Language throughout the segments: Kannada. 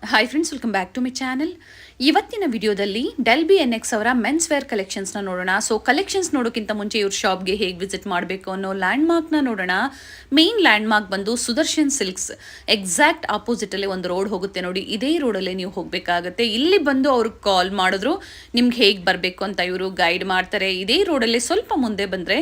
Hi friends, welcome back to my channel. ಇವತ್ತಿನ ವಿಡಿಯೋದಲ್ಲಿ ಡೆಲ್ಬಿ NX ಅವರ ಮೆನ್ಸ್ ವೇರ್ ಕಲೆಕ್ಷನ್ಸ್ನ ನೋಡೋಣ. ಸೊ ಕಲೆಕ್ಷನ್ಸ್ ನೋಡೋಕ್ಕಿಂತ ಮುಂಚೆ ಇವ್ರ ಶಾಪ್ಗೆ ಹೇಗೆ ವಿಸಿಟ್ ಮಾಡಬೇಕು ಅನ್ನೋ ಲ್ಯಾಂಡ್ಮಾರ್ಕ್ನ ನೋಡೋಣ. ಮೇನ್ ಲ್ಯಾಂಡ್ಮಾರ್ಕ್ ಬಂದು ಸುದರ್ಶನ್ ಸಿಲ್ಕ್ಸ್ ಎಕ್ಸಾಕ್ಟ್ ಆಪೋಸಿಟಲ್ಲೇ ಒಂದು ರೋಡ್ ಹೋಗುತ್ತೆ ನೋಡಿ. ಇದೇ ರೋಡಲ್ಲೇ ನೀವು ಹೋಗಬೇಕಾಗುತ್ತೆ. ಇಲ್ಲಿ ಬಂದು ಅವ್ರಿಗೆ ಕಾಲ್ ಮಾಡಿದ್ರು ನಿಮ್ಗೆ ಹೇಗೆ ಬರಬೇಕು ಅಂತ ಇವರು ಗೈಡ್ ಮಾಡ್ತಾರೆ. ಇದೇ ರೋಡಲ್ಲೇ ಸ್ವಲ್ಪ ಮುಂದೆ ಬಂದರೆ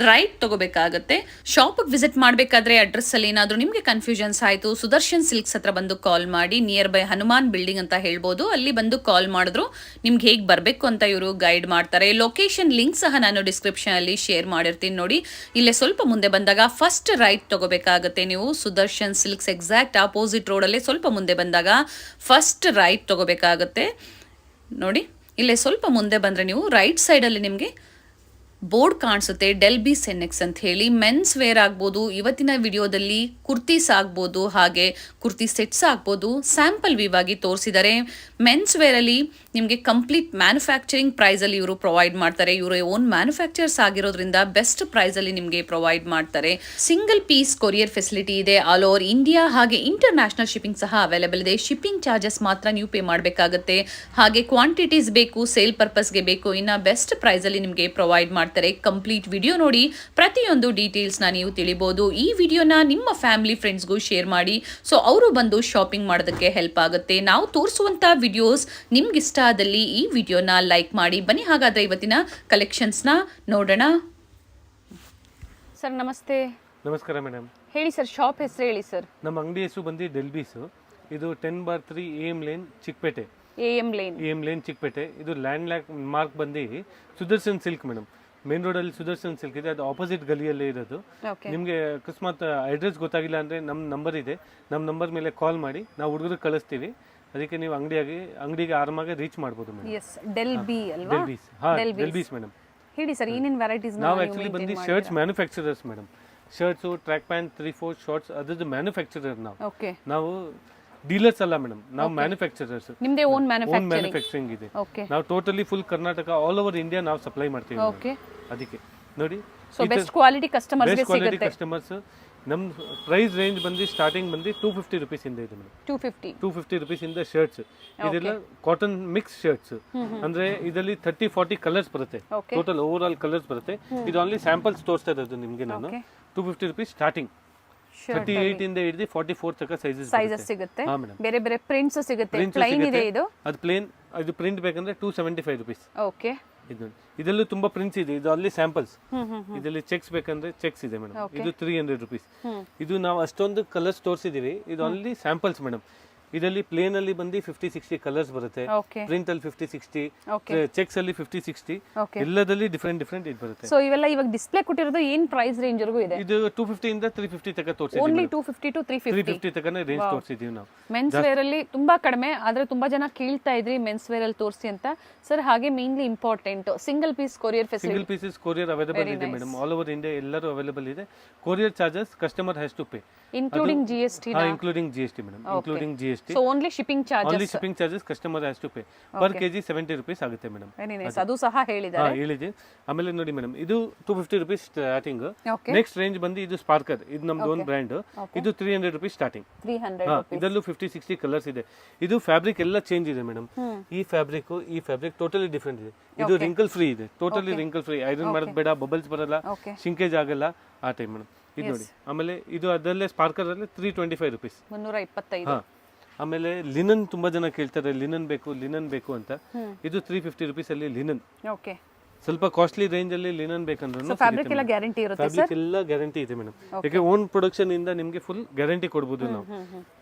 ರೈಟ್ ತಗೋಬೇಕಾಗತ್ತೆ. ಶಾಪಿಗೆ ವಿಸಿಟ್ ಮಾಡಬೇಕಾದ್ರೆ ಅಡ್ರೆಸ್ಸಲ್ಲಿ ಏನಾದರೂ ನಿಮಗೆ ಕನ್ಫ್ಯೂಷನ್ಸ್ ಆಯಿತು, ಸುದರ್ಶನ್ ಸಿಲ್ಕ್ಸ್ ಹತ್ರ ಬಂದು ಕಾಲ್ ಮಾಡಿ. ನಿಯರ್ ಬೈ ಹನುಮಾನ್ ಬಿಲ್ಡಿಂಗ್ ಅಂತ ಹೇಳ್ಬೋದು. ಅಲ್ಲಿ ಬಂದು ಕಾಲ್ ಮಾಡಿದ್ರು ನಿಮ್ಗೆ ಹೇಗೆ ಬರಬೇಕು ಅಂತ ಇವರು ಗೈಡ್ ಮಾಡ್ತಾರೆ. ಲೊಕೇಶನ್ ಲಿಂಕ್ ಸಹ ನಾನು ಡಿಸ್ಕ್ರಿಪ್ಷನ್ ಅಲ್ಲಿ ಶೇರ್ ಮಾಡಿರ್ತೀನಿ ನೋಡಿ. ಇಲ್ಲೇ ಸ್ವಲ್ಪ ಮುಂದೆ ಬಂದಾಗ ಫಸ್ಟ್ ರೈಟ್ ತಗೋಬೇಕಾಗುತ್ತೆ ನೀವು. ಸುದರ್ಶನ್ ಸಿಲ್ಕ್ಸ್ ಎಕ್ಸಾಕ್ಟ್ ಆಪೋಸಿಟ್ ರೋಡಲ್ಲೇ ಸ್ವಲ್ಪ ಮುಂದೆ ಬಂದಾಗ ಫಸ್ಟ್ ರೈಟ್ ತಗೋಬೇಕಾಗುತ್ತೆ ನೋಡಿ. ಇಲ್ಲೇ ಸ್ವಲ್ಪ ಮುಂದೆ ಬಂದರೆ ನೀವು ರೈಟ್ ಸೈಡಲ್ಲಿ ನಿಮಗೆ ಬೋರ್ಡ್ ಕಾಣಿಸುತ್ತೆ, ಡೆಲ್ಬೀಸ್ NX ಅಂತ ಹೇಳಿ. ಮೆನ್ಸ್ ವೇರ್ ಆಗ್ಬೋದು, ಇವತ್ತಿನ ವಿಡಿಯೋದಲ್ಲಿ ಕುರ್ತೀಸ್ ಆಗ್ಬೋದು, ಹಾಗೆ ಕುರ್ತಿ ಸೆಟ್ಸ್ ಆಗ್ಬೋದು. ಸ್ಯಾಂಪಲ್ ವೀವ್ ಆಗಿ ತೋರಿಸಿದ್ದಾರೆ. ಮೆನ್ಸ್ ವೇರಲ್ಲಿ ನಿಮಗೆ ಕಂಪ್ಲೀಟ್ ಮ್ಯಾನುಫ್ಯಾಕ್ಚರಿಂಗ್ ಪ್ರೈಸಲ್ಲಿ ಇವರು ಪ್ರೊವೈಡ್ ಮಾಡ್ತಾರೆ. ಇವರು ಓನ್ ಮ್ಯಾನುಫ್ಯಾಕ್ಚರ್ಸ್ ಆಗಿರೋದ್ರಿಂದ ಬೆಸ್ಟ್ ಪ್ರೈಸಲ್ಲಿ ನಿಮಗೆ ಪ್ರೊವೈಡ್ ಮಾಡ್ತಾರೆ. ಸಿಂಗಲ್ ಪೀಸ್ ಕೊರಿಯರ್ ಫೆಸಿಲಿಟಿ ಇದೆ ಆಲ್ ಓವರ್ ಇಂಡಿಯಾ. ಹಾಗೆ ಇಂಟರ್ನ್ಯಾಷನಲ್ ಶಿಪ್ಪಿಂಗ್ ಸಹ ಅವೈಲೇಬಲ್ ಇದೆ. ಶಿಪ್ಪಿಂಗ್ ಚಾರ್ಜಸ್ ಮಾತ್ರ ನೀವು ಪೇ ಮಾಡಬೇಕಾಗುತ್ತೆ. ಹಾಗೆ ಕ್ವಾಂಟಿಟೀಸ್ ಬೇಕು, ಸೇಲ್ ಪರ್ಪಸ್ಗೆ ಬೇಕು, ಇನ್ನು ಬೆಸ್ಟ್ ಪ್ರೈಸಲ್ಲಿ ನಿಮಗೆ ಪ್ರೊವೈಡ್ ಮಾಡ್ತಾರೆ. ಕಂಪ್ಲೀಟ್ ವಿಡಿಯೋ ನೋಡಿ ಪ್ರತಿಯೊಂದು ಡೀಟೇಲ್ಸ್ನ ನೀವು ತಿಳಿಬಹುದು. ಈ ವಿಡಿಯೋನ ನಿಮ್ಮ ಫ್ಯಾಮಿಲಿ ಫ್ರೆಂಡ್ಸ್ಗೂ ಶೇರ್ ಮಾಡಿ. ಸೊ ಅವರು ಬಂದು ಶಾಪಿಂಗ್ ಮಾಡೋದಕ್ಕೆ ಹೆಲ್ಪ್ ಆಗುತ್ತೆ. ನಾವು ತೋರಿಸುವಂಥ ವಿಡಿಯೋಸ್ ನಿಮ್ಗೆ ಇಷ್ಟ ಆದಲ್ಲಿ ಈ ವಿಡಿಯೋನ ಲೈಕ್ ಮಾಡಿ. ಬನ್ನಿ ಹಾಗಾದ್ರೆ ಇವತ್ತಿನ ಕಲೆಕ್ಷನ್ಸ್ನ ನೋಡೋಣ. ಸರ್ ನಮಸ್ತೆ. ನಮಸ್ಕಾರ ಮೇಡಮ್. ಹೇಳಿ ಸರ್, ಶಾಪ್ ಹೆಸರು ಹೇಳಿ ಸರ್. ನಮ್ಮ ಅಂಗಡಿ ಹೆಸರು ಬಂದು ಡೆಲ್ಬೀಸ್. ಇದು 10/3 AM lane Chikkapete. AM lane Chikkapete. ಇದು ಲ್ಯಾಂಡ್ ಮಾರ್ಕ್ ಬಂದು ಸುದರ್ಶನ್ ಸಿಲ್ಕ್ ಮೇಡಮ್. ಮೇನ್ ರೋಡಲ್ಲಿ ಸುದರ್ಶನ್ ಸಿಲ್ಕ್ ಇದೆ, ಅದು ಆಪೋಸಿಟ್ ಗಲಿಯಲ್ಲೇ ಇರೋದು. ನಿಮಗೆ ಅಕಸ್ಮಾತ್ ಅಡ್ರೆಸ್ ಗೊತ್ತಾಗಿಲ್ಲ ಅಂದರೆ ನಮ್ಮ ನಂಬರ್ ಇದೆ, ನಮ್ಮ ನಂಬರ್ ಮೇಲೆ ಕಾಲ್ ಮಾಡಿ, ನಾವು ಹುಡುಗರಿಗೆ ಕಳಿಸ್ತೀವಿ. ಅದಕ್ಕೆ ನೀವು ಅಂಗಡಿಗೆ ಆರಾಮಾಗಿ ರೀಚ್ ಮಾಡ್ಬೋದು ಮೇಡಮ್. ಡೆಲ್ಬೀಸ್ ಮೇಡಮ್. ಹೇಳಿ ಸರ್, ಏನೇನು ವೆರೈಟೀಸ್? ನಾವು ಆಕ್ಚುಲಿ ಬಂದು shirts manufacturers madam. Shirts, track pant, 3/4 shorts, ಅದ್ರದ್ದು ಮ್ಯಾನುಫ್ಯಾಕ್ಚರರ್ ನಾವು ಡೀಲರ್ಸ್ ಅಲ್ಲ ಮೇಡಮ್, ನಾವು ಮ್ಯಾನುಫ್ಯಾಕ್ಚರರ್ಸ್. ನಿಮ್ದೇ ಓನ್ ಮ್ಯಾನುಫ್ಯಾಕ್ಚರಿಂಗ್ ಇದೆ. ನಾವು totally full Karnataka all over India ನಾವು ಸಪ್ಲೈ ಮಾಡ್ತೀವಿ. ಅದಕ್ಕೆ ನೋಡಿ, ಬೆಸ್ಟ್ ಕ್ವಾಲಿಟಿ ಕಸ್ಟಮರ್ಸ್. ನಮ್ಮ ಪ್ರೈಸ್ ರೇಂಜ್ ಬಂದು ಸ್ಟಾರ್ಟಿಂಗ್ ಬಂದು 250 rupees ಇಂದ ಇದೆ ಮೇಡಮ್. 250 rupees ಇಂದ ಶರ್ಟ್ಸ್. ಇದೆಲ್ಲ ಕಾಟನ್ ಮಿಕ್ಸ್ ಶರ್ಟ್ಸ್. ಅಂದ್ರೆ ಇದರಲ್ಲಿ 30-40 ಕಲರ್ಸ್ ಬರುತ್ತೆ. ಟೋಟಲ್ ಓವರ್ ಆಲ್ ಕಲರ್ಸ್ ಬರುತ್ತೆ. ಇದು ಓನ್ಲಿ ಸ್ಯಾಂಪಲ್ಸ್ ತೋರಿಸ್ತಾ ಇರೋದು ನಿಮಗೆ ನಾನು. 250 rupees ಸ್ಟಾರ್ಟಿಂಗ್. 38 ಇಂದ ಹಿಡಿದು 44 ತನಕ ಸೈಜಸ್ ಸಿಗುತ್ತೆ. ಬೇರೆ ಬೇರೆ ಪ್ರಿಂಟ್ಸ್ ಸಿಗುತ್ತೆ. ಪ್ಲೈನ್ ಇದೆ ಇದು. ಅದು ಪ್ಲೇನ್. ಇದು ಪ್ರಿಂಟ್ ಬೇಕಂದ್ರೆ 275 rupees. ಓಕೆ. ಇದರಲ್ಲೂ ತುಂಬಾ ಪ್ರಿಂಟ್ಸ್ ಇದೆ. ಇದು ಅಲ್ಲಿ ಸ್ಯಾಂಪಲ್ಸ್. ಇದರಲ್ಲಿ ಚೆಕ್ಸ್ ಬೇಕಂದ್ರೆ ಚೆಕ್ಸ್ ಇದೆ ಮೇಡಮ್. ಇದು 300 rupees. ಇದು ನಾವು ಅಷ್ಟೊಂದು ಕಲರ್ಸ್ ತೋರಿಸಿದೀವಿ. ಇದು ಅಲ್ಲಿ ಸ್ಯಾಂಪಲ್ಸ್ ಮೇಡಮ್. ಇದರಲ್ಲಿ ಪ್ಲೇನ್ ಅಲ್ಲಿ ಬಂದು 50-60 ಕಲರ್ಸ್ ಬರುತ್ತೆ. ಪ್ರಿಂಟ್ ಅಲ್ಲಿ 50-60, ಚೆಕ್ಸ್ ಅಲ್ಲಿ 50-60, ಎಲ್ಲದಲ್ಲಿ ಡಿಫರೆಂಟ್ ಇದು ಬರುತ್ತೆ. ಸೊ ಇವೆಲ್ಲ ಇವಾಗ ಡಿಸ್ಪ್ಲೇ ಕೊಟ್ಟಿರೋದು ಏನ್ ಪ್ರೈಸ್ ರೇಂಜ್ ವರೆಗೂ ಇದೆ? ಇದು 250 ಇಂದ 350 ತನಕ ತೋರಿಸಿದ್ದೀವಿ. ಓನ್ಲಿ 250 to 350 ತನಕ ರೇಂಜ್ ತೋರಿಸಿದ್ದೀವಿ ನಾವು. ಮೆನ್ಸ್ ವೇರ್ ಅಲ್ಲಿ ತುಂಬಾ ಕಡಿಮೆ, ಆದ್ರೆ ತುಂಬಾ ಜನ ಕೇಳ್ತಾ ಇದ್ರಿ ಮೆನ್ಸ್ ವೇರ್ ಅಲ್ಲಿ ತೋರಿಸಿ ಅಂತ. ಸರ್ ಹಾಗೆ mainly important single piece courier facility. Single pieces courier available ಇದೆ ಮೇಡಮ್. ಆಲ್ ಓವರ್ ಇಂಡಿಯಾ ಎಲ್ಲರೂ ಅವೈಲೇಬಲ್ ಇದೆ. Courier charges customer has to pay including GST including GST madam. Including GST. So only shipping charges customer has to pay. Per kg 70 rupees ಆಗುತ್ತೆ ಮೇಡಮ್. Very nice. ಅದು ಸಹ ಹೇಳಿದ್ದಾರೆ. ಹೇಳಿದೆ. ಆಮೇಲೆ ನೋಡಿ ಮೇಡಮ್, ಇದು 250 rupees ಸ್ಟಾರ್ಟಿಂಗ್. ನೆಕ್ಸ್ಟ್ ರೇಂಜ್ ಬಂದು ಇದು ಸ್ಪಾರ್ಕರ್. ಇದು ನಮ್ದು ಓನ್ ಬ್ರ್ಯಾಂಡ್. ಇದು 300 rupees ಸ್ಟಾರ್ಟಿಂಗ್. 300 rupees. ಇದರಲ್ಲೂ 50-60 ಕಲರ್ಸ್ ಇದೆ. ಇದು ಫ್ಯಾಬ್ರಿಕ್ ಎಲ್ಲ ಚೇಂಜ್ ಇದೆ ಮೇಡಮ್. ಈ ಫ್ಯಾಬ್ರಿಕ್ ಟೋಟಲಿ ಡಿಫರೆಂಟ್ ಇದೆ. ಇದು ರಿಂಕಲ್ ಫ್ರೀ ಇದೆ. Totally wrinkle free. ಐರನ್ ಮಾಡೋದು ಬೇಡ, ಬಬಲ್ಸ್ ಬರಲ್ಲ, ಶಿಂಕೇಜ್ ಆಗಲ್ಲ ಆ ಟೈಮ್ ಮೇಡಮ್. ಇದು ನೋಡಿ. ಆಮೇಲೆ ಇದು ಅದರಲ್ಲೇ ಸ್ಪಾರ್ಕರ್ ಅಲ್ಲಿ 325 rupees. 325. ಆಮೇಲೆ ಲಿನನ್ ತುಂಬಾ ಜನ ಕೇಳ್ತಾರೆ, ಲಿನನ್ ಬೇಕು ಅಂತ. ಇದು 350 rupees ಅಲ್ಲಿ ಲಿನನ್. ಓಕೆ. ಸ್ವಲ್ಪ ಕಾಸ್ಟ್ಲಿ ರೇಂಜ್ ಅಲ್ಲಿ ಲಿನನ್ ಬೇಕಂದ್ರೂ ಫ್ಯಾಬ್ರಿಕ್ ಎಲ್ಲ ಗ್ಯಾರಂಟಿ ಇರುತ್ತೆ ಸರ್. ಫ್ಯಾಬ್ರಿಕ್ ಎಲ್ಲ ಗ್ಯಾರಂಟಿ ಇದೆ ಮೇಡಮ್. ಯಾಕೆ ಓನ್ ಪ್ರೊಡಕ್ಷನ್ ಇಂದ ನಿಮಗೆ ಫುಲ್ ಗ್ಯಾರಂಟಿ ಕೊಡಬಹುದು ನಾವು.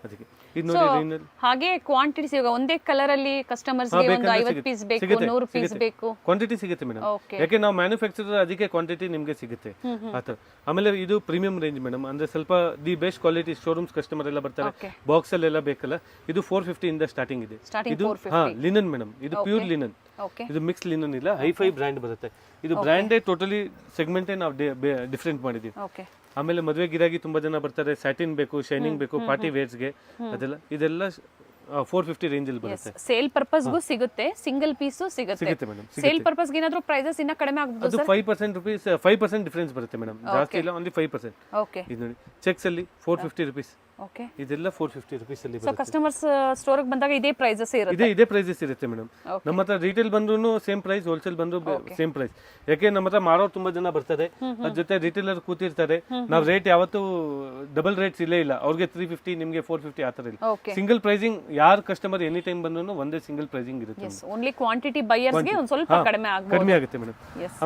ಅದಕ್ಕೆ ಇದು ನೋಡಿ ಲಿನನ್. ಹಾಗೆ ಕ್ವಾಂಟಿಟೀಸ್ ಇವಾಗ ಒಂದೇ ಕಲರ್ ಅಲ್ಲಿ ಕಸ್ಟಮರ್ಸ್ ಗೆ ಒಂದು 50 ಪೀಸ್ ಬೇಕು, 100 ಪೀಸ್ ಬೇಕು, ಕ್ವಾಂಟಿಟಿ ಸಿಗುತ್ತೆ ಮೇಡಮ್. ಯಾಕೆ ನಾವು ಮ್ಯಾನುಫ್ಯಾಕ್ಚರರ್, ಅದಕ್ಕೆ ಕ್ವಾಂಟಿಟಿ ನಿಮಗೆ ಸಿಗುತ್ತೆ ಆತರ. ಆಮೇಲೆ ಇದು ಪ್ರೀಮಿಯಂ ರೇಂಜ್ ಮೇಡಮ್. ಅಂದ್ರೆ ಸ್ವಲ್ಪ the best quality showrooms customer ಎಲ್ಲ ಬರ್ತಾರೆ, ಬಾಕ್ಸ್ ಅಲ್ಲಿ ಎಲ್ಲ ಬೇಕಲ್ಲ. ಇದು 450 ಇಂದ ಸ್ಟಾರ್ಟಿಂಗ್ ಇದೆ. ಇದು ಲಿನನ್ ಮೇಡಮ್. ಇದು ಪ್ಯೂರ್ ಲಿನನ್. ಇದು ಮಿಕ್ಸ್ ಲಿನನ್ ಇಲ್ಲ, ಹೈಫೈ ಬ್ರ್ಯಾಂಡ್ ಬರುತ್ತೆ. ಇದು ಬ್ರ್ಯಾಂಡೇ ಟೋಟಲಿ ಸೆಗ್ಮೆಂಟೇ ನಾವು ಡಿಫ್ರೆಂಟ್ ಮಾಡಿದೀವಿ. ಆಮೇಲೆ ಮದುವೆ ಗಿರಾಗಿ ತುಂಬಾ ಜನ ಬರ್ತಾರೆ, ಸ್ಯಾಟಿನ್ ಬೇಕು, ಶೈನಿಂಗ್ ಬೇಕು, ಪಾರ್ಟಿ ವೇರ್ಸ್ಗೆ, ಇದೆಲ್ಲ 450 ರೇಂಜ್ ಅಲ್ಲಿ ಬರುತ್ತೆ. ಸೇಲ್ ಪರ್ಪಸ್ಗೂ ಸಿಗುತ್ತೆ, ಸಿಂಗಲ್ ಪೀಸು ಸಿಗುತ್ತೆ ಮೇಡಮ್. ಸೇಲ್ ಪರ್ಪಸ್ ಗೆ ಏನಾದರೂ ಪ್ರೈಸಸ್ ಇನ್ನ ಕಡಿಮೆ ಆಗಬಹುದು ಸರ್? 5% ಡಿಫರೆನ್ಸ್ ಬರುತ್ತೆ ಮೇಡಮ್. ಜಾಸ್ತಿ ಇಲ್ಲ, ಓನ್ಲಿ 5%. ಓಕೆ. ಇದು ನೋಡಿ, ಚೆಕ್ಸ್ ಅಲ್ಲಿ 450 rupees. ಓಕೆ. ಇದೆಲ್ಲ 450 ರುಪೀಸ್ ಅಲ್ಲಿ ಸೊ ಬರುತ್ತೆ. ಕಸ್ಟಮರ್ಸ್ ಸ್ಟೋರ್ಗೆ ಬಂದಾಗ ಇದೇ ಪ್ರೈಸಸ್ ಇರುತ್ತೆ. ಇದೇ ಪ್ರೈಸಸ್ ಇರುತ್ತೆ ಮೇಡಮ್. ನಮ್ಮ ಹತ್ರ ರಿಟೇಲ್ ಬಂದ್ರು ಸೇಮ್ ಪ್ರೈಸ್, ಹೋಲ್ಸೇಲ್ ಬಂದ್ರು ಸೇಮ್ ಪ್ರೈಸ್. ಯಾಕೆ ನಮ್ಮ ಹತ್ರ ಮಾರೋರು ತುಂಬಾ ಜನ ಬರ್ತಾರೆ, ಅದ್ರ ಜೊತೆ ರಿಟೇಲರ್ ಕೂತಿರ್ತಾರೆ. ನಾವು ರೇಟ್ ಯಾವತ್ತೂ ಡಬಲ್ ರೇಟ್ಸ್ ಇಲ್ಲೇ ಇಲ್ಲ. ಅವ್ರಿಗೆ 350 ನಿಮಗೆ 450 ಆ ಥರ ಇಲ್ಲ. Single pricing. ಯಾರು ಕಸ್ಟಮರ್ ಎನಿ ಟೈಮ್ ಬಂದ್ರು ಒಂದೇ ಸಿಂಗಲ್ ಪ್ರೈಸಿಂಗ್ ಇರುತ್ತೆ. ಓನ್ಲಿ ಕ್ವಾಂಟಿಟಿ ಬೈಯರ್ಸ್ಗೆ ಒಂದು ಸ್ವಲ್ಪ ಕಡಿಮೆ ಆಗುತ್ತೆ ಮೇಡಮ್.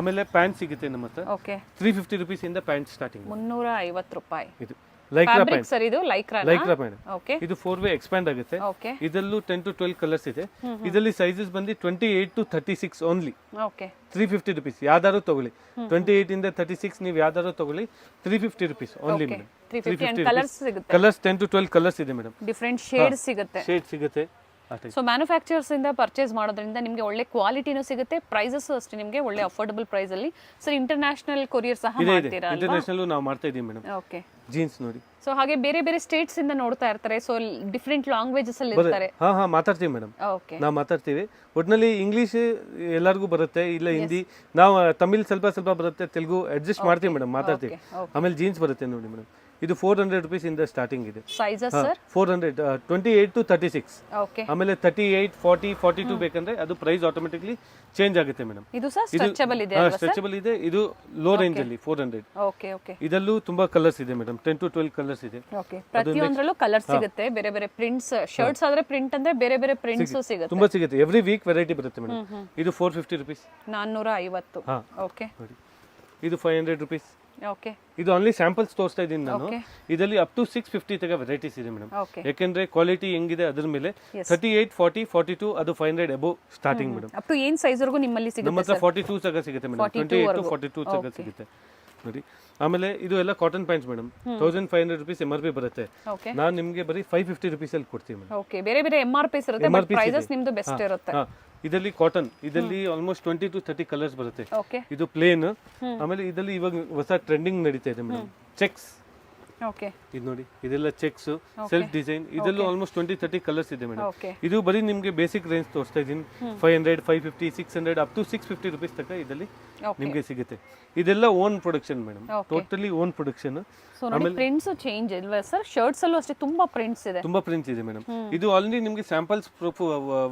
ಆಮೇಲೆ ಪ್ಯಾಂಟ್ ಸಿಗುತ್ತೆ ನಮ್ಮ ಹತ್ರ. ಓಕೆ. 350 ರುಪೀಸ್ ಇಂದ ಪ್ಯಾಂಟ್ ಸ್ಟಾರ್ಟಿಂಗ್. 350 ರೂಪಾಯಿ. ಇದು ಲೈಕ್ರಾ ಪ್ಯಾಂಟ್ ಸರ್, ಇದು ಲೈಕ್ರಾ ಪ್ಯಾಂಟ್. ಓಕೆ. ಇದು 4 ವೇ ಎಕ್ಸ್ಪ್ಯಾಂಡ್ ಆಗುತ್ತೆ. ಓಕೆ. ಇದರಲ್ಲೂ 10 to 12 ಕಲರ್ಸ್ ಇದೆ. ಇದರಲ್ಲಿ ಸೈಜಸ್ ಬಂದು 28 to 36 ಓನ್ಲಿ. ಓಕೆ. 350 ರುಪೀಸ್. ಯಾವ್ದಾದ್ರು ತಗೊಳ್ಳಿ. 28 ಇಂದ 36 ನೀವು ಯಾವ್ದಾದ್ರು ತಗೊಳ್ಳಿ. 350 ರುಪೀಸ್ ಓನ್ಲಿ ಮೇಡಮ್. 350 ಕಲರ್ಸ್ ಸಿಗುತ್ತೆ. ಕಲರ್ಸ್ 10 to 12 ಕಲರ್ಸ್ ಇದೆ ಮೇಡಮ್. ಡಿಫರೆಂಟ್ ಶೇಡ್ಸ್ ಸಿಗುತ್ತೆ. ಸಿಗುತ್ತೆ. ಸೊ ಮ್ಯಾನುಫ್ಯಾಕ್ಚರ್ಸ್ ಇಂದ ಪರ್ಚೇಸ್ ಮಾಡೋದ್ರಿಂದ ನಿಮಗೆ ಒಳ್ಳೆ ಕ್ವಾಲಿಟಿನೂ ಸಿಗುತ್ತೆ, ಪ್ರೈಸಸ್ ಅಷ್ಟೇ ನಿಮಗೆ ಒಳ್ಳೆ ಅಫೋರ್ಡಬಲ್ ಪ್ರೈಸ್ ಅಲ್ಲಿ. ಸರ್ ಇಂಟರ್ನ್ಯಾಷನಲ್ ಕೊರಿಯರ್ ಸಹ ಮಾಡ್ತೀರಾ? ಇಂಟರ್ನ್ಯಾಷನಲ್ ನಾವು ಮಾಡ್ತಾ ಇದೀವಿ ಮೇಡಮ್. ಓಕೆ. ಜೀನ್ಸ್ ನೋಡಿ. ಸೊ ಹಾಗೆ ಬೇರೆ ಬೇರೆ ಸ್ಟೇಟ್ಸ್ ಇಂದ ನೋಡ್ತಾ ಇರ್ತಾರೆ, ಸೊ ಡಿಫರೆಂಟ್ ಲ್ಯಾಂಗ್ವೇಜಸ್ ಅಲ್ಲಿ ಇರ್ತಾರೆ. ಹಾ ಮಾತಾಡ್ತೀವಿ ಮೇಡಮ್. ಓಕೆ. ನಾವು ಮಾತಾಡ್ತೀವಿ. ಒಟ್ನಲ್ಲಿ ಇಂಗ್ಲಿಷ್ ಎಲ್ಲರಿಗೂ ಬರುತ್ತೆ, ಇಲ್ಲ ಹಿಂದಿ, ನಾವು ತಮಿಳ್ ಸ್ವಲ್ಪ ಬರುತ್ತೆ, ತೆಲುಗು ಅಡ್ಜಸ್ಟ್ ಮಾಡ್ತೀವಿ ಮೇಡಮ್, ಮಾತಾಡ್ತೀವಿ. ಆಮೇಲೆ ಜೀನ್ಸ್ ಬರುತ್ತೆ ನೋಡಿ ಮೇಡಮ್. ಇದು 400 ರುಪೀಸ್ ಇಂದ ಸ್ಟಾರ್ಟಿಂಗ್ ಇದೆ. Sizes sir 400, 28 to 36. ಓಕೆ. ಆಮೇಲೆ 38, 40, 42 ಬೇಕಂದ್ರೆ ಅದು ಪ್ರೈಸ್ ಆಟೋಮೆಟಿಕಲಿ ಚೇಂಜ್ ಆಗುತ್ತೆ ಮೇಡಮ್. ಇದು ಸರ್ ಸ್ಟ್ರೆಚಬಲ್ ಇದೆ ಅಲ್ವಾ ಸರ್? ಸ್ಟ್ರೆಚಬಲ್ ಇದೆ. ಇದು ಲೋ ರೇಂಜ್ ಅಲ್ಲಿ 400. ಓಕೆ. ಓಕೆ. ಇದಲ್ಲೂ ತುಂಬಾ ಕಲರ್ಸ್ ಇದೆ ಮೇಡಮ್. 10 to 12 ಕಲರ್ಸ್ ಇದೆ. ಓಕೆ. ಪ್ರತಿಯೊಂದರಲ್ಲೂ ಕಲರ್ ಸಿಗುತ್ತೆ, ಬೇರೆ ಬೇರೆ ಪ್ರಿಂಟ್ಸ್. ಶರ್ಟ್ಸ್ ಆದ್ರೆ ಪ್ರಿಂಟ್ ಅಂದ್ರೆ ಬೇರೆ ಬೇರೆ ಪ್ರಿಂಟ್ಸ್ ಸಿಗುತ್ತೆ. ತುಂಬಾ ಸಿಗುತ್ತೆ. ಎವ್ರಿ ವೀಕ್ ವೆರೈಟಿ ಬರುತ್ತೆ ಮೇಡಮ್. ಇದು 450 ರುಪೀಸ್. 450. ಓಕೆ. ನೋಡಿ. ಇದು 500 ರುಪೀಸ್. ಓಕೆ. ಇದು ಓನ್ಲಿ ಸ್ಯಾಂಪಲ್ಸ್ ತೋರಿಸ್ತಾ ಇದ್ದೀನಿ ನಾನು. ಇದರಲ್ಲಿ ಅಪ್ ಟು 650 ತನಕ ವೆರೈಟೀಸ್ ಇದೆ ಮೇಡಮ್. ಯಾಕೆಂದ್ರೆ ಕ್ವಾಲಿಟಿ ಹೆಂಗಿದೆ ಅದ್ರ ಮೇಲೆ. 38, 40, 42 ಅದು 500 above starting madam. Up to ಏನ್ ಸೈಜ್ ವರೆಗೂ ನಿಮ್ಮಲ್ಲಿ ಸಿಗುತ್ತೆ? ನಮ್ಮ ಹತ್ರ 42 ತನಕ ಸಿಗುತ್ತೆ ಮೇಡಮ್. 28 to 42 ತನಕ ಸಿಗುತ್ತೆ ನೋಡಿ. ಆಮೇಲೆ ಇದು ಎಲ್ಲ cotton pants madam. 1500 rupees MRP ಬರುತ್ತೆ. ನಾನು ನಿಮಗೆ ಬರೀ 550 ರುಪೀಸ್ ಅಲ್ಲಿ ಕೊಡ್ತೀನಿ ಮೇಡಮ್. ಓಕೆ. ಬೇರೆ ಬೇರೆ MRPs ಇರುತ್ತೆ, ಬಟ್ ಪ್ರೈಸಸ್ ನಿಮ್ಮದು ಬೆಸ್ಟ್ ಇರುತ್ತೆ. ಇದರಲ್ಲಿ ಕಾಟನ್, ಇದರಲ್ಲಿ ಆಲ್ಮೋಸ್ಟ್ 20 to 30 ಕಲರ್ಸ್ ಬರುತ್ತೆ. ಓಕೆ. ಇದು ಪ್ಲೇನ್. ಆಮೇಲೆ ಇದರಲ್ಲಿ ಇವಾಗ ಹೊಸ ಟ್ರೆಂಡಿಂಗ್ ನಡೀತಾ ಇದೆ ಮೇಡಮ್, ಚೆಕ್ಸ್. ಓಕೆ. ಇದು ನೋಡಿ, ಇದೆಲ್ಲ ಚೆಕ್ಸ್, ಸೆಲ್ಫ್ ಡಿಸೈನ್. ಇದರಲ್ಲೂ ಆಲ್ಮೋಸ್ಟ್ 20-30 ಕಲರ್ಸ್ ಇದೆ ಮೇಡಮ್. ಇದು ಬರೀ ನಿಮಗೆ ಬೇಸಿಕ್ ರೇಂಜ್ ತೋರಿಸ್ತಾ ಇದ್ದೀನಿ. 500, 550, 600 ಅಪ್ ಟು 650 ರುಪೀಸ್ ತನಕ ಇದರಲ್ಲಿ ನಿಮಗೆ ಸಿಗುತ್ತೆ. ಇದೆಲ್ಲ own production madam, totally own production. So ನೋಡಿ ಪ್ರಿಂಟ್ಸ್ ಚೇಂಜ್ ಇಲ್ವಾ ಸರ್? ಶರ್ಟ್ಸ್ ಅಲ್ಲೂ ಅಷ್ಟೇ ತುಂಬಾ ಪ್ರಿಂಟ್ಸ್ ಇದೆ. ತುಂಬಾ ಪ್ರಿಂಟ್ಸ್ ಇದೆ ಮೇಡಮ್. ಇದು ಆಲ್ರೆಡಿ ನಿಮಗೆ ಸ್ಯಾಂಪಲ್ಸ್ ಪ್ರೂಫ್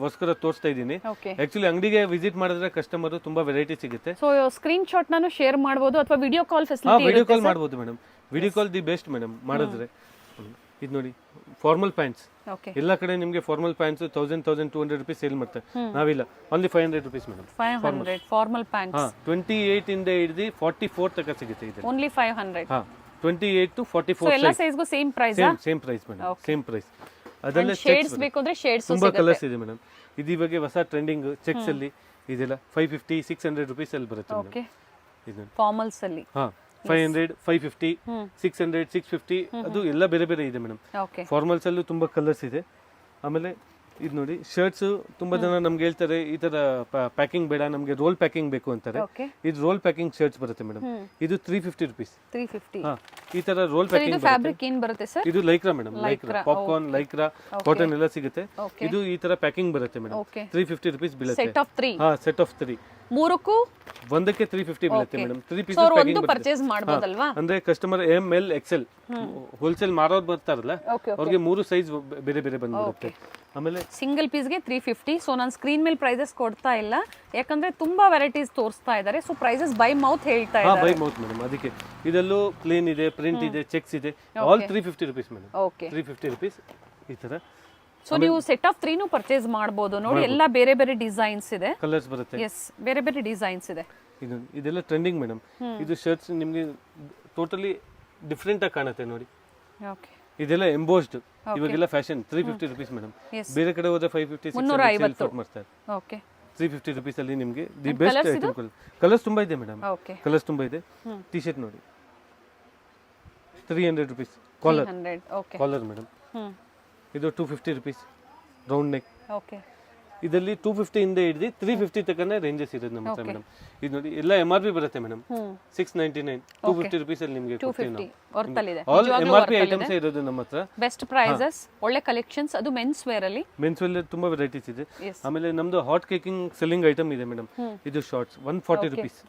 ಗೋಸ್ಕರ ತೋರಿಸ್ತಾ ಇದ್ದೀನಿ. ಆಕ್ಚುಲಿ ಅಂಗಡಿಗೆ ವಿಸಿಟ್ ಮಾಡಿದ್ರೆ ಕಸ್ಟಮರ್ ತುಂಬಾ ವೆರೈಟಿ ಸಿಗುತ್ತೆ. ಸೊ ಸ್ಕ್ರೀನ್ ಶಾಟ್ ನಾನು ಶೇರ್ ಮಾಡಬಹುದು ಅಥವಾ video call facility video call ಮಾಡಬಹುದು madam. Video call the best madam ಮಾಡಿದ್ರೆ. ಇದು ನೋಡಿ, ಫಾರ್ಮಲ್ ಪ್ಯಾಂಟ್ಸ್. ಎಲ್ಲ ಕಡೆ ನಿಮಗೆ ಫಾರ್ಮಲ್ ಪ್ಯಾಂಟ್ಸ್ 1000-1200 ರುಪೀಸ್ ಸೇಲ್ ಮಾಡ್ತಾರೆ. ನಾವಿಲ್ಲ, only 500 rupees madam. 500 formal pants. 28 ಇಂದ ಹಿಡಿದು 44 ತನಕ ಸಿಗುತ್ತೆ ಇದು. ಓನ್ಲಿ 500. 28 to 44 ಎಲ್ಲ ಸೈಜ್ಗೂ same price. Same price madam, same price. ಅದೆಲ್ಲ ಶೇಡ್ಸ್ ಬೇಕು ಅಂದ್ರೆ ಶೇಡ್ಸ್ ತುಂಬಾ ಕಲರ್ಸ್ ಇದೆ ಮೇಡಮ್. ಇದು ಇವಾಗ ಹೊಸ ಟ್ರೆಂಡಿಂಗ್ ಚೆಕ್ಸ್ ಅಲ್ಲಿ ಇದೆಲ್ಲ 550, 600 ರುಪೀಸ್ ಅಲ್ಲಿ ಬರುತ್ತೆ ಓಕೆ. ಇದು ಫಾರ್ಮಲ್ಸ್ ಅಲ್ಲಿ 500, 550, 600, 650 ಅದು ಎಲ್ಲ ಬೇರೆ ಬೇರೆ ಇದೆ ಮೇಡಮ್. ಫಾರ್ಮಲ್ಸ್ ಅಲ್ಲೂ ತುಂಬಾ ಕಲರ್ಸ್ ಇದೆ. ಆಮೇಲೆ ಇದು ನೋಡಿ, ಶರ್ಟ್ಸ್ ತುಂಬಾ ಜನ ನಮ್ಗೆ ಹೇಳ್ತಾರೆ ಈ ತರ ಪ್ಯಾಕಿಂಗ್ ಬೇಡ, ನಮ್ಗೆ ರೋಲ್ ಪ್ಯಾಕಿಂಗ್ ಬೇಕು ಅಂತಾರೆ. ಇದು ರೋಲ್ ಪ್ಯಾಕಿಂಗ್ ಶರ್ಟ್ಸ್ ಬರುತ್ತೆ ಮೇಡಮ್. ಇದು 350 ರುಪೀಸ್. 350. ಈ ತರ ರೋಲ್ ಪ್ಯಾಕಿಂಗ್ ಫ್ಯಾಬ್ರಿಕ್ ಏನ್ ಬರುತ್ತೆ ಸರ್? ಇದು Lycra madam. Lycra, popcorn, Lycra, cotton ಎಲ್ಲ ಸಿಗುತ್ತೆ. ಇದು ಈ ತರ ಪ್ಯಾಕಿಂಗ್ ಬರುತ್ತೆ ಮೇಡಮ್. 350 ರುಪೀಸ್ ಬೀಳುತ್ತೆ. Set of 3. Set of 3. ಮೂರಕ್ಕೂ ಒಂದಕ್ಕೆ 350 ಬೀಳುತ್ತೆ ಮೇಡಮ್. 3 ಪೀಸಸ್ ಒಂದು ಪ್ಯಾಕಿಂಗ್ ಪರ್ಚೇಸ್ ಮಾಡಬಹುದಲ್ವಾ? ಅಂದ್ರೆ customer M, L, XL wholesale ಮಾರೋರು ಬರ್ತಾರಲ್ಲ, ಅವ್ರಿಗೆ 3 ಸೈಜ್ ಬೇರೆ ಬೇರೆ ಬಂದ್ಬಿಡುತ್ತೆ. ಆಮೇಲೆ ಸಿಂಗಲ್ ಪೀಸ್ಗೆ 350. ಸೊ ನಾನು ಸ್ಕ್ರೀನ್ ಮೇಲೆ ಪ್ರೈಸಸ್ ಕೊಡ್ತಾ ಇಲ್ಲ, ಯಾಕಂದ್ರೆ ತುಂಬಾ ವೆರೈಟೀಸ್ ತೋರಿಸ್ತಾ ಇದ್ದಾರೆ. ಸೊ ಪ್ರೈಸಸ್ ಬೈ ಮೌತ್ ಹೇಳ್ತಾ ಇದ್ದಾರೆ. By mouth madam. ಅದಕ್ಕೆ ಇದಲ್ಲೂ ಪ್ಲೇನ್ ಇದೆ, ಪ್ರಿಂಟ್ ಇದೆ, ಚೆಕ್ಸ್ ಇದೆ. All 350 rupees madam. Okay. 350 rupees ಈ ತರ. ಸೊ ನೀವು ಸೆಟ್ ಆಫ್ 3 ಪರ್ಚೇಸ್ ಮಾಡಬಹುದು. ನೋಡಿ ಎಲ್ಲ ಬೇರೆ ಬೇರೆ ಡಿಸೈನ್ಸ್ ಇದೆ, ಕಲರ್ಸ್ ಬರುತ್ತೆ. ಎಸ್, ಬೇರೆ ಬೇರೆ ಡಿಸೈನ್ಸ್ ಇದೆ. ಇದೆಲ್ಲ ಟ್ರೆಂಡಿಂಗ್ ಮೇಡಮ್. ಇದು ಶರ್ಟ್ಸ್ ನಿಮಗೆ ಟೋಟಲಿ ಡಿಫ್ರೆಂಟ್ ಆಗಿ ಕಾಣುತ್ತೆ ನೋಡಿ. ಓಕೆ. ಇದೆಲ್ಲ ಎಂಬೋಸ್ಡ್, ಇವಾಗೆಲ್ಲ ಫ್ಯಾಷನ್. 350 rupees madam. ಬೇರೆ ಕಡೆ ಹೋದ್ರೆ 550, 650 ಮಾಡ್ತಾರೆ. ಓಕೆ. 350 ರುಪೀಸ್ ಅಲ್ಲಿ ನಿಮಗೆ ದಿ ಬೆಸ್ಟ್ ಐಟಮ್. ಕಲರ್ಸ್ ತುಂಬಾ ಇದೆ ಮೇಡಮ್. ಕಲರ್ಸ್ ತುಂಬಾ ಇದೆ. ಟಿ ಶರ್ಟ್ ನೋಡಿ 300 ರುಪೀಸ್. Collar, collar madam. ಇದು 250 ರುಪೀಸ್ ರೌಂಡ್ ನೆಕ್. ಓಕೆ. ಇದರಲ್ಲಿ 250 ಇಂದ ಹಿಡಿದು 350 ತನಕ ರೇಂಜಸ್ ಇರುತ್ತೆ ನಮ್ಮ ಹತ್ರ ಮೇಡಮ್. ಇದು ನೋಡಿ, ಎಲ್ಲ MRP ಬರುತ್ತೆ ಮೇಡಮ್. 699, 250 ರುಪೀಸ್ ಅಲ್ಲಿ ನಿಮಗೆ ಕೊಡ್ತೀವಿ ನಾವು. ಆಲ್ MRP ಐಟಮ್ಸ್ ಇರೋದು ನಮ್ಮ ಹತ್ರ. ಬೆಸ್ಟ್ ಪ್ರೈಸಸ್, ಒಳ್ಳೆ ಕಲೆಕ್ಷನ್ಸ್. ಅದು ಮೆನ್ಸ್ ವೇರ್ ಅಲ್ಲಿ. ಮೆನ್ಸ್ ವೇರ್ ತುಂಬಾ ವೆರೈಟೀಸ್ ಇದೆ. ಆಮೇಲೆ ನಮ್ದು ಹಾಟ್ ಕೇಕಿಂಗ್ ಸೆಲ್ಲಿಂಗ್ ಐಟಮ್ ಇದೆ ಮೇಡಮ್. ಇದು shorts 140 rupees.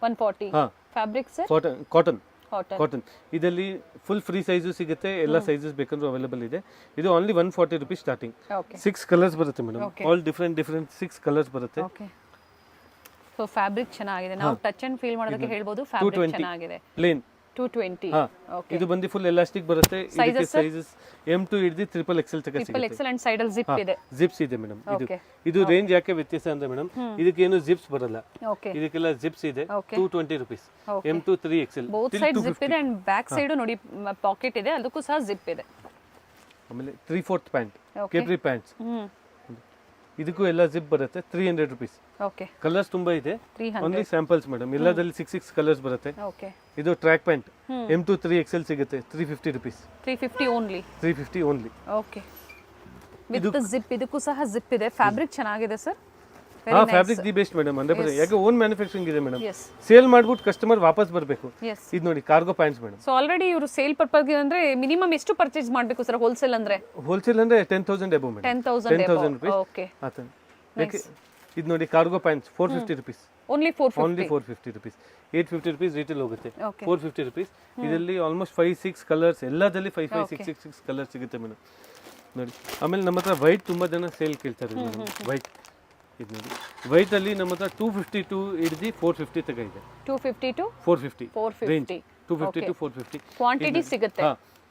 140. Fabric sir? Cotton. Cotton cotton ಇದರಲ್ಲಿ ಫುಲ್ ಫ್ರೀ ಸೈಜು ಸಿಗುತ್ತೆ, ಎಲ್ಲ ಸೈಜಸ್ ಬೇಕಂದ್ರೂ ಅವೈಲೇಬಲ್ ಇದೆ. ಇದು only 140 rupees starting. Okay 6 colours ಬರುತ್ತೆ ಮೇಡಮ್, ಆಲ್ ಡಿಫ್ರೆಂಟ್ 6 ಕಲರ್ಸ್ ಬರುತ್ತೆ. ಓಕೆ ಸೊ ಫ್ಯಾಬ್ರಿಕ್ ಚೆನ್ನಾಗಿದೆ, ನಾವು ಟಚ್ ಅಂಡ್ ಫೀಲ್ ಮಾಡೋದಕ್ಕೆ ಹೇಳ್ಬೋದು. ಫ್ಯಾಬ್ರಿಕ್ ಚೆನ್ನಾಗಿದೆ. ಪ್ಲೇನ್ 220. ಓಕೆ ಇದು ಬಂದು ಫುಲ್ ಎಲಾಸ್ಟಿಕ್ ಬರುತ್ತೆ. ಇದಕ್ಕೆ ಸೈಜಸ್ M2 ಹಿಡಿದು XXL ತನಕ ಸಿಗುತ್ತೆ. XXL ಅಂಡ್ ಸೈಡ್ ಅಲ್ಲಿ ಜಿಪ್ ಇದೆ. ಜಿಪ್ಸ್ ಇದೆ ಮೇಡಮ್. ಇದು ರೇಂಜ್ ಯಾಕೆ ವ್ಯತ್ಯಾಸ ಅಂದ್ರೆ ಮೇಡಮ್, ಇದಕ್ಕೆ ಏನು ಜಿಪ್ಸ್ ಬರಲ್ಲ, ಓಕೆ ಇದಕ್ಕೆಲ್ಲ ಜಿಪ್ಸ್ ಇದೆ. 220 rupees. M2 3XL both side zip ಇದೆ ಅಂಡ್ ಬ್ಯಾಕ್ ಸೈಡ್ ನೋಡಿ ಪಾಕೆಟ್ ಇದೆ, ಅದಕ್ಕೂ ಸಹ ಜಿಪ್ ಇದೆ. ಆಮೇಲೆ 3/4 ಪ್ಯಾಂಟ್, ಕೇಪ್ರಿ ಪ್ಯಾಂಟ್ಸ್, ಇದಕ್ಕೂ ಎಲ್ಲ ಜಿಪ್ ಬರುತ್ತೆ. 300 rupees. ಓಕೆ ಕಲರ್ಸ್ ತುಂಬಾ ಇದೆ, 300. Only samples madam. ಎಲ್ಲದಲ್ಲಿ 6 ಕಲರ್ಸ್ ಬರುತ್ತೆ. ಓಕೆ ಇದು ಟ್ರ್ಯಾಕ್ ಪ್ಯಾಂಟ್ M2 3XL ಸಿಗುತ್ತೆ, 350 rupees. 350 only. 350 only. Okay with zip, ಇದಕ್ಕೂ ಸಹ ಜಿಪ್ ಇದೆ. ಫ್ಯಾಬ್ರಿಕ್ ಚೆನ್ನಾಗಿದೆ sir. Fabric the best madam. ಅಂದ್ರೆ ಯಾಕೆ ಓನ್ ಮ್ಯಾನುಫ್ಯಾಕ್ಚರಿಂಗ್ ಇದೆ ಮೇಡಮ್. ಎಸ್ ಸೇಲ್ ಮಾಡ್ಬಿಟ್ಟು ಕಸ್ಟಮರ್ ವಾಪಸ್ ಬರಬೇಕು. ಎಸ್ ಇದು ನೋಡಿ cargo pants madam. So already ಇವರು ಸೇಲ್ ಪರ್ಪಸ್ಗೆ ಅಂದ್ರೆ ಮಿನಿಮಮ್ ಎಷ್ಟು ಪರ್ಚೇಸ್ ಮಾಡಬೇಕು ಸರ್ ಹೋಲ್ಸೇಲ್ ಅಂದ್ರೆ? ಹೋಲ್ಸೇಲ್ ಅಂದ್ರೆ 10,000 ಎಬೋ ಮೇಡಮ್. 10,000 rupees. ಓಕೆ ಆತ ಇದು ನೋಡಿ cargo pants 450 rupees. Only 450 rupees. 850 rupees retail ಹೋಗುತ್ತೆ. 450 rupees. ಇದರಲ್ಲಿ ಆಲ್ಮೋಸ್ಟ್ 5-6 ಕಲರ್ಸ್, ಎಲ್ಲದಲ್ಲಿ 5-6 ಕಲರ್ಸ್ ಸಿಗುತ್ತೆ ಮೇಡಮ್. ನೋಡಿ ಆಮೇಲೆ ನಮ್ಮ ಹತ್ರ ವೈಟ್ ತುಂಬಾ ಜನ ಸೇಲ್ ಕೇಳ್ತಾರೆ ಮೇಡಮ್. ವೈಟ್ ಇದು ನೋಡಿ, ವೈಟ್ ಅಲ್ಲಿ ನಮ್ಮ ಹತ್ರ 250 to ಹಿಡಿದು 450 ತನಕ ಇದೆ. 250 to 450 ರೇಂಜ್. 250 to 450 ಕ್ವಾಂಟಿಟಿ ಸಿಗುತ್ತೆ.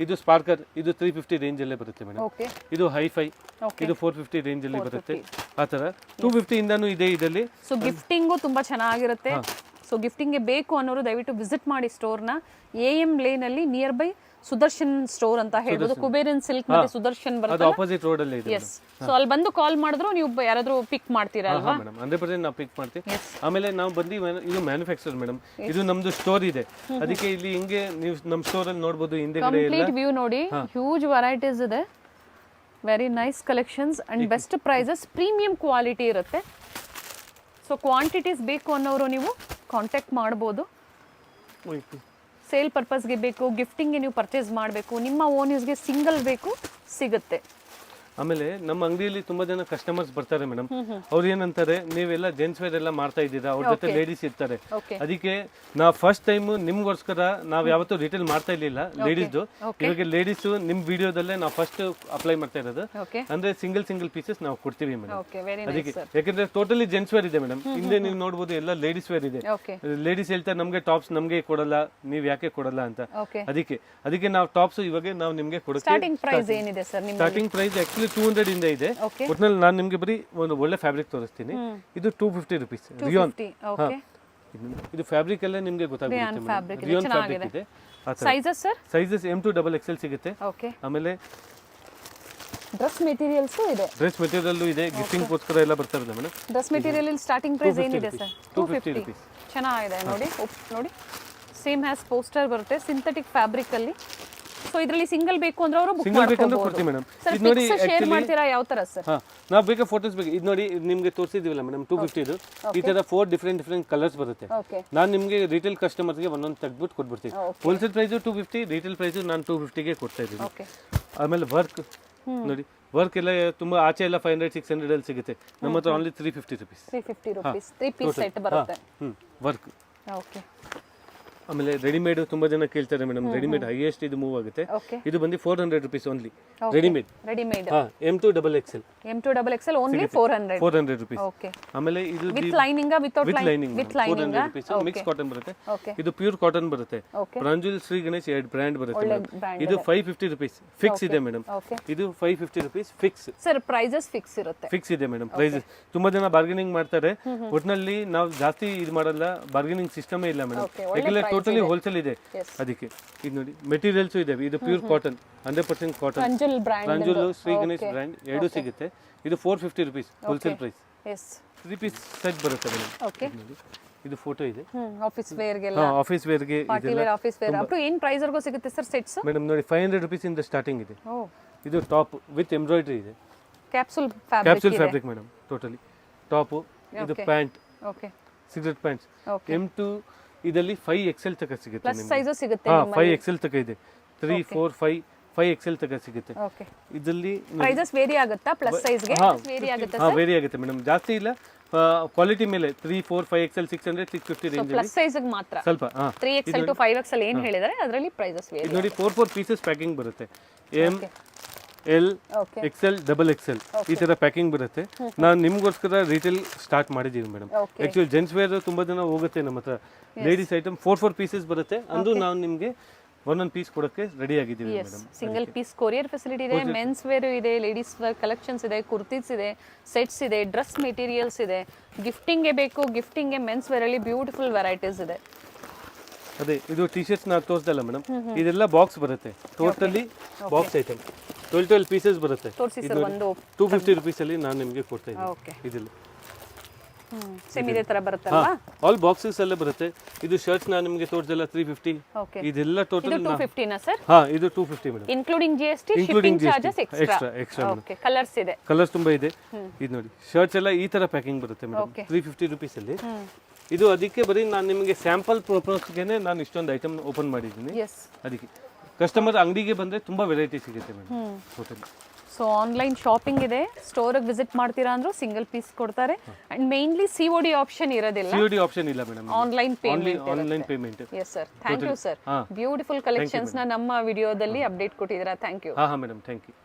ಇದು ಸ್ಪಾರ್ಕರ್, ಇದು 350 ರೇಂಜ್ ಅಲ್ಲೇ ಬರುತ್ತೆ ಮೇಡಮ್. ಓಕೆ ಇದು ಹೈಫೈ, ಇದು 450 ರೇಂಜ್ ಅಲ್ಲಿ ಬರುತ್ತೆ. ಆ ತರ 250 ಇಂದಾನು ಇದೆ ಇದರಲ್ಲಿ. ಸೊ ಗಿಫ್ಟಿಂಗು ತುಂಬಾ ಚೆನ್ನಾಗಿರುತ್ತೆ. ಸೊ ಗಿಫ್ಟಿಂಗ್ಗೆ ಬೇಕು ಅನ್ನೋರು ದಯವಿಟ್ಟು ವಿಸಿಟ್ ಮಾಡಿ ಸ್ಟೋರ್ನ. AM ಲೇನ್ ಅಲ್ಲಿ ನಿಯರ್ ಬೈ ಸುದರ್ಶನ್ ಸ್ಟೋರ್ ಅಂತ ಹೇಳ್ಬೋದು. ಕುಬೇರನ್ ಸಿಲ್ಕ್ ಮತ್ತೆ ಸುದರ್ಶನ್ ಅದು ಬರುತ್ತೆ. ಆಪೋಸಿಟ್ ರೋಡ್ ಅಲ್ಲಿ ಇದೆ. ಎಸ್ ಸೊ ಅಲ್ಲಿ ಬಂದು ಕಾಲ್ ಮಾಡಿದ್ರು ನೀವು ಯಾರಾದ್ರೂ ಪಿಕ್ ಮಾಡ್ತೀರಾ ಅಲ್ವಾ? ಮೇಡಮ್ 100% ನಾವು ಪಿಕ್ ಮಾಡ್ತೀವಿ. ಆಮೇಲೆ ನಾವು ಬಂದು ಇದು ಮ್ಯಾನುಫ್ಯಾಕ್ಚರ್ ಮೇಡಮ್, ಇದು ನಮ್ದು ಸ್ಟೋರ್ ಇದೆ, ಅದಕ್ಕೆ ಇಲ್ಲಿ ಹಿಂಗೆ ನೀವು ನಮ್ಮ ಸ್ಟೋರ್ ಅಲ್ಲಿ ನೋಡಬಹುದು. ಹಿಂದೆಗಡೆ ಕಂಪ್ಲೀಟ್ ವ್ಯೂ ನೋಡಿ, ಹ್ಯೂಜ್ ವೆರೈಟೀಸ್ ಇದೆ. Very nice collections and best prices, premium quality ಇರುತ್ತೆ. ಸೊ ಕ್ವಾಂಟಿಟೀಸ್ ಬೇಕು ಅನ್ನೋರು ನೀವು ಕಾಂಟ್ಯಾಕ್ಟ್ ಮಾಡ್ಬೋದು. ಸೇಲ್ ಪರ್ಪಸ್ಗೆ ಬೇಕು, ಗಿಫ್ಟಿಂಗ್ಗೆ ನೀವು ಪರ್ಚೇಸ್ ಮಾಡಬೇಕು, ನಿಮ್ಮ ಓನ್ ಯೂಸ್ಗೆ ಸಿಂಗಲ್ ಬೇಕು, ಸಿಗುತ್ತೆ. ಆಮೇಲೆ ನಮ್ಮ ಅಂಗಡಿಯಲ್ಲಿ ತುಂಬಾ ಜನ ಕಸ್ಟಮರ್ಸ್ ಬರ್ತಾರೆ ಮೇಡಮ್. ಅವ್ರು ಏನಂತಾರೆ, ನೀವೆಲ್ಲ ಜೆಂಟ್ಸ್ ವೇರ್ ಎಲ್ಲ ಮಾಡ್ತಾ ಇದ್ದೀರಾ, ಅವ್ರ ಜೊತೆ ಲೇಡೀಸ್ ಇರ್ತಾರೆ, ಅದಕ್ಕೆ ನಾವು ಫಸ್ಟ್ ಟೈಮ್ ನಿಮ್ಗೋಸ್ಕರ ನಾವು ಯಾವತ್ತೂ ರಿಟೇಲ್ ಮಾಡ್ತಾ ಇರ್ಲಿಲ್ಲ ಲೇಡೀಸ್ದು. ಇವಾಗ ಲೇಡೀಸ್ ನಿಮ್ ವಿಡಿಯೋದಲ್ಲೇ ನಾವು ಫಸ್ಟ್ ಅಪ್ಲೈ ಮಾಡ್ತಾ ಇರೋದು. ಅಂದ್ರೆ ಸಿಂಗಲ್ ಪೀಸಸ್ ನಾವು ಕೊಡ್ತೀವಿ ಮೇಡಮ್. ಅದಕ್ಕೆ ಯಾಕಂದ್ರೆ ಟೋಟಲಿ ಜೆಂಟ್ಸ್ ವೇರ್ ಇದೆ ಮೇಡಮ್. ಹಿಂದೆ ನೀವು ನೋಡಬಹುದು ಎಲ್ಲ ಲೇಡೀಸ್ ವೇರ್ ಇದೆ. ಲೇಡೀಸ್ ಹೇಳ್ತಾರೆ ನಮ್ಗೆ ಟಾಪ್ಸ್ ನಮ್ಗೆ ಕೊಡಲ್ಲ, ನೀವ್ ಯಾಕೆ ಕೊಡಲ್ಲ ಅಂತ. ಅದಕ್ಕೆ ನಾವು ಟಾಪ್ಸ್ ಇವಾಗ ನಾವು ನಿಮ್ಗೆ ಕೊಡ್ತೀವಿ. ಸ್ಟಾರ್ಟಿಂಗ್ ಪ್ರೈಸ್ ಏನಿದೆ ಸರ್? ಸ್ಟಾರ್ಟಿಂಗ್ ಪ್ರೈಸ್ ಆಕ್ಚುಲಿ 200 ಇಂದ ಇದೆ. ಒಟ್ನಲ್ಲಿ ನಾನು ನಿಮ್ಗೆ ಬರೀ ಒಂದು ಒಳ್ಳೆ ಫ್ಯಾಬ್ರಿಕ್ ತೋರಿಸ್ತೀನಿ. ಇದು 250 rupees ರಿಯಾನ್. ಇದು ಫ್ಯಾಬ್ರಿಕ್ ಎಲ್ಲ ನಿಮ್ಗೆ ಗೊತ್ತಾಗುತ್ತೆ. ರಿಯಾನ್ ಫ್ಯಾಬ್ರಿಕ್ ಇದೆ. Sizes sir? Sizes M2 XXL ಸಿಗುತ್ತೆ. ಆಮೇಲೆ ಡ್ರೆಸ್ ಮೆಟೀರಿಯಲ್ಸ್ ಇದೆ. ಡ್ರೆಸ್ ಮೆಟೀರಿಯಲ್ ಇದೆ, ಗಿಫ್ಟಿಂಗ್ ಗೋಸ್ಕರ ಎಲ್ಲ ಬರ್ತಾ ಇದೆ madam. Dress material starting price ಏನಿದೆ ಸರ್? 250 rupees. ಚೆನ್ನಾಗಿದೆ ನೋಡಿ. ನೋಡಿ ಸೇಮ್ ಹ್ಯಾಸ್ ಪೋಸ್ಟರ್ ಬರುತ್ತೆ ಸಿಂಥೆಟಿಕ್ ಫ್ಯಾಬ್ರಿಕ್ ಅಲ್ಲಿ. ಸೊ ಇದರಲ್ಲಿ ಸಿಂಗಲ್ ಬೇಕು ಅಂದ್ರೆ ಅವರು ಬುಕ್ ಮಾಡ್ಕೊಬಹುದು ಮೇಡಮ್. ಇದು ನೋಡಿ ಶೇರ್ ಮಾಡ್ತೀರಾ ಯಾವ ತರ ಸರ್? ನಾವು ಬೇಕಾ ಫೋಟೋಸ್ ಬೇಕು. ಇದು ನೋಡಿ ನಿಮಗೆ ತೋರಿಸಿದೀವಲ್ಲ ಮೇಡಮ್ 250 ಇದು. ಈ ತರ 4 ಡಿಫರೆಂಟ್ ಕಲರ್ಸ್ ಬರುತ್ತೆ. ನಾನು ನಿಮಗೆ ರಿಟೇಲ್ ಕಸ್ಟಮರ್ಸ್ಗೆ ಒಂದೊಂದು ತೆಗೆದ್ಬಿಟ್ಟು ಕೊಟ್ಬಿಡ್ತೀನಿ. ಹೋಲ್ಸೇಲ್ ಪ್ರೈಸ್ 250, ರಿಟೇಲ್ ಪ್ರೈಸ್ ನಾನು 250 ಗೆ ಕೊಡ್ತಾ ಇದ್ದೀನಿ. ಆಮೇಲೆ ವರ್ಕ್ ನೋಡಿ, ವರ್ಕ್ ಎಲ್ಲ ತುಂಬಾ ಆಚೆ ಎಲ್ಲ 500-600 ಅಲ್ಲಿ ಸಿಗುತ್ತೆ. ನಮ್ಮ ಹತ್ರ only 350 rupees. 350 rupees 3 piece set ಬರುತ್ತೆ. ವರ್ಕ್. ಓಕೆ. ಆಮೇಲೆ ರೆಡಿಮೇಡ್ ತುಂಬಾ ಜನ ಕೇಳ್ತಾರೆ ಮೇಡಮ್. ರೆಡಿಮೇಡ್ ಹೈಯೆಸ್ಟ್ ಇದು ಮೂವ್ ಆಗುತ್ತೆ. ಇದು ಬಂದು 400 rupees only. Readymade M2 XXL. M2 XXL only 400 rupees. ಆಮೇಲೆ ಇದು with lining without lining? With lining 400 rupees. Mix cotton ಬರುತ್ತೆ. ಇದು ಪ್ಯೂರ್ ಕಾಟನ್ ಬರುತ್ತೆ. ಪ್ರಾಂಜುಲ್, ಶ್ರೀ ಗಣೇಶ್ ಎರಡು ಬ್ರ್ಯಾಂಡ್ ಬರುತ್ತೆ. ಇದು 550 rupees ಫಿಕ್ಸ್ ಇದೆ ಮೇಡಮ್. ಇದು 550 rupees fix. Sir prices fix ಇರುತ್ತೆ? ಫಿಕ್ಸ್ ಇದೆ ಮೇಡಮ್ ಪ್ರೈಸಸ್. ತುಂಬಾ ಜನ ಬಾರ್ಗೇನಿಂಗ್ ಮಾಡ್ತಾರೆ. ಒಟ್ನಲ್ಲಿ ನಾವು ಜಾಸ್ತಿ ಇದು ಮಾಡಲ್ಲ, ಬಾರ್ಗೇನಿಂಗ್ ಸಿಸ್ಟಮೇ ಇಲ್ಲ ಮೇಡಮ್. ಯಾಕಂದ್ರೆ ಟೋಟಲಿ ಹೋಲ್ಸೇಲ್ ಇದೆ. ಅದಕ್ಕೆ ಇದು ನೋಡಿ ಮೆಟೀರಿಯಲ್ಸ್ ಇದೆ. ಇದು pure cotton, 100% cotton. Pranjul, Shri Ganesh brand ಎರಡು ಸಿಗುತ್ತೆ. ಇದು 450 rupees wholesale price. 3 piece set ಬರುತ್ತೆ ಮೇಡಮ್. ಇದು ಫೋಟೋ ಇದೆ. ಆಫೀಸ್ ವೇರ್ ಗೆಲ್ಲ, ಆಫೀಸ್ ವೇರ್ ಗೆ ಇದೆಲ್ಲ ಆಫೀಸ್ ವೇರ್ ಅಪ್ ಟು ಏನು ಪ್ರೈಸ್ ವರ್ಗೂ ಸಿಗುತ್ತೆ ಸರ್ ಸೆಟ್ಸ್? ಮೇಡಮ್ ನೋಡಿ 500 rupees ಇಂದ ಸ್ಟಾರ್ಟಿಂಗ್ ಇದೆ. ಇದು ಟಾಪ್ ವಿತ್ ಎಂಬ್ರಾಯ್ಡರಿ ಇದೆ. Capsule fabric madam. Totally top. ಇದು ಪ್ಯಾಂಟ್, ಸಿಗರೆಟ್ ಪ್ಯಾಂಟ್ಸ್. M2 ಇದರಲ್ಲಿ 5XL ತನಕ ಸಿಗುತ್ತೆ. ಪ್ಲಸ್ ಸೈಜ್ ಸಿಗುತ್ತೆ. 5XL ತನಕ ಇದೆ. 3, 4, 5XL ತನಕ ಸಿಗುತ್ತೆ. ಇದರಲ್ಲಿ ಪ್ರೈಸಸ್ ವೇರಿ ಆಗುತ್ತಾ? ಪ್ಲಸ್ ಸೈಜ್ ಗೆ ವೇರಿ ಆಗುತ್ತೆ? ವೇರಿ ಆಗುತ್ತೆ ಮೇಡಮ್. ಜಾಸ್ತಿ ಇಲ್ಲ, ಕ್ವಾಲಿಟಿ ಮೇಲೆ 3, 4, 5XL 600, 650 ರೇಂಜ್ ಪ್ಲಸ್ ಸೈಜ್ ಮಾತ್ರ ಸ್ವಲ್ಪ 3XL to 5XL ಏನ್ ಹೇಳಿದಾರೆ ಅದರಲ್ಲಿ ಪ್ರೈಸಸ್ ಇದು ನೋಡಿ 4 ಪೀಸಸ್ ಪ್ಯಾಕಿಂಗ್ ಬರುತ್ತೆ. ಎಮ್, ಎಲ್, XL, XXL ಈ ತರ ಪ್ಯಾಕಿಂಗ್ ಬರುತ್ತೆ. ನಾನು ನಿಮ್ಗೋಸ್ಕರ ರಿಟೇಲ್ ಸ್ಟಾರ್ಟ್ ಮಾಡಿದೀವಿ ಮೇಡಮ್. ಆಕ್ಚುಲಿ ಜೆಂಟ್ಸ್ ವೇರ್ ತುಂಬಾ ಜನ ಹೋಗುತ್ತೆ ನಮ್ಮ ಹತ್ರ. ಲೇಡೀಸ್ ಐಟಮ್ 4 ಪೀಸಸ್ ಬರುತ್ತೆ. ಅಂದು ನಾವು ನಿಮ್ಗೆ ಒಂದೊಂದು ಪೀಸ್ ಕೊಡಕ್ಕೆ ರೆಡಿ ಆಗಿದ್ದೀವಿ madam. Single piece courier facility ಇದೆ, ಮೆನ್ಸ್ ವೇರ್ ಇದೆ, ಲೇಡೀಸ್ ವೇರ್ ಕಲೆಕ್ಷನ್ಸ್ ಇದೆ, ಕುರ್ತೀಸ್ ಇದೆ, ಸೆಟ್ಸ್ ಇದೆ, ಡ್ರೆಸ್ ಮೆಟೀರಿಯಲ್ಸ್ ಇದೆ. ಗಿಫ್ಟಿಂಗ್ಗೆ ಬೇಕು, ಗಿಫ್ಟಿಂಗ್ಗೆ ಮೆನ್ಸ್ ವೇರ್ ಅಲ್ಲಿ ಬ್ಯೂಟಿಫುಲ್ ವೆರೈಟೀಸ್ ಇದೆ. ಅದೇ ಇದು ಟಿ ಶರ್ಟ್ಸ್ ನಾ ತೋರಿಸ್ದಲ್ಲ ಮೇಡಮ್, ಇದೆಲ್ಲ ಬಾಕ್ಸ್ ಬರುತ್ತೆ. ಟೋಟಲಿ ಬಾಕ್ಸ್ ಐಟಮ್ 12 ಪೀಸಸ್ ಬರುತ್ತೆ. ತೋರಿಸಿ ಸರ್ ಒಂದು 250 rupees ಅಲ್ಲಿ ನಾನು ನಿಮಗೆ ಕೊಡ್ತಾ ಓಕೆ ಇದ್ದೀನಿ. ಇದೆಲ್ಲ ಸೇಮ್ ಇದೇ ತರ ಬರುತ್ತಲ್ವಾ? ಆಲ್ ಬಾಕ್ಸಸ್ ಅಲ್ಲೇ ಬರುತ್ತೆ. ಇದು ಶರ್ಟ್ಸ್ ನಾನು ನಿಮಗೆ ತೋರಿಸಲ್ಲ 350. ಓಕೆ ಇದೆಲ್ಲ ಟೋಟಲ್ ಇದು 250 ನಾ ಸರ್? ಹಾ ಇದು 250 madam, including GST, including shipping charges extra extra. Okay colours ಇದೆ, ಕಲರ್ಸ್ ತುಂಬಾ ಇದೆ. ಇದು ನೋಡಿ ಶರ್ಟ್ಸ್ ಎಲ್ಲ ಈ ತರ ಪ್ಯಾಕಿಂಗ್ ಬರುತ್ತೆ ಮೇಡಮ್, 350 rupees ಅಲ್ಲಿ. ಇದು ಅದಕ್ಕೆ ಬರೀ ನಾನು ನಿಮಗೆ ಸ್ಯಾಂಪಲ್ ಪರ್ಪಸ್ಗೆನೆ ನಾನು ಇಷ್ಟೊಂದು ಐಟಮ್ ಓಪನ್ ಮಾಡಿದ್ದೀನಿ. ಅದಕ್ಕೆ ಕಸ್ಟಮರ್ ಅಂಗಡಿಗೆ ಬಂದ್ರೆ ತುಂಬಾ ವೆರೈಟಿ ಸಿಗುತ್ತೆ madam total. So online shopping ಇದೆ, ಸ್ಟೋರ್ಗೆ ವಿಸಿಟ್ ಮಾಡ್ತೀರಾ ಅಂದ್ರೂ ಸಿಂಗಲ್ ಪೀಸ್ ಕೊಡ್ತಾರೆ. ಅಂಡ್ ಮೇನ್ಲಿ COD ಆಪ್ಷನ್ ಇರೋದಿಲ್ಲ, COD ಆಪ್ಷನ್ ಇಲ್ಲ madam, online payment. Online payment. Yes sir, thank you sir. Beautiful collections ನ ನಮ್ಮ ವಿಡಿಯೋದಲ್ಲಿ ಅಪ್ಡೇಟ್ ಕೊಟ್ಟಿದ್ದೀರಾ, ಥ್ಯಾಂಕ್ ಯು. ಹಾ ಮೇಡಮ್, ಥ್ಯಾಂಕ್ ಯು.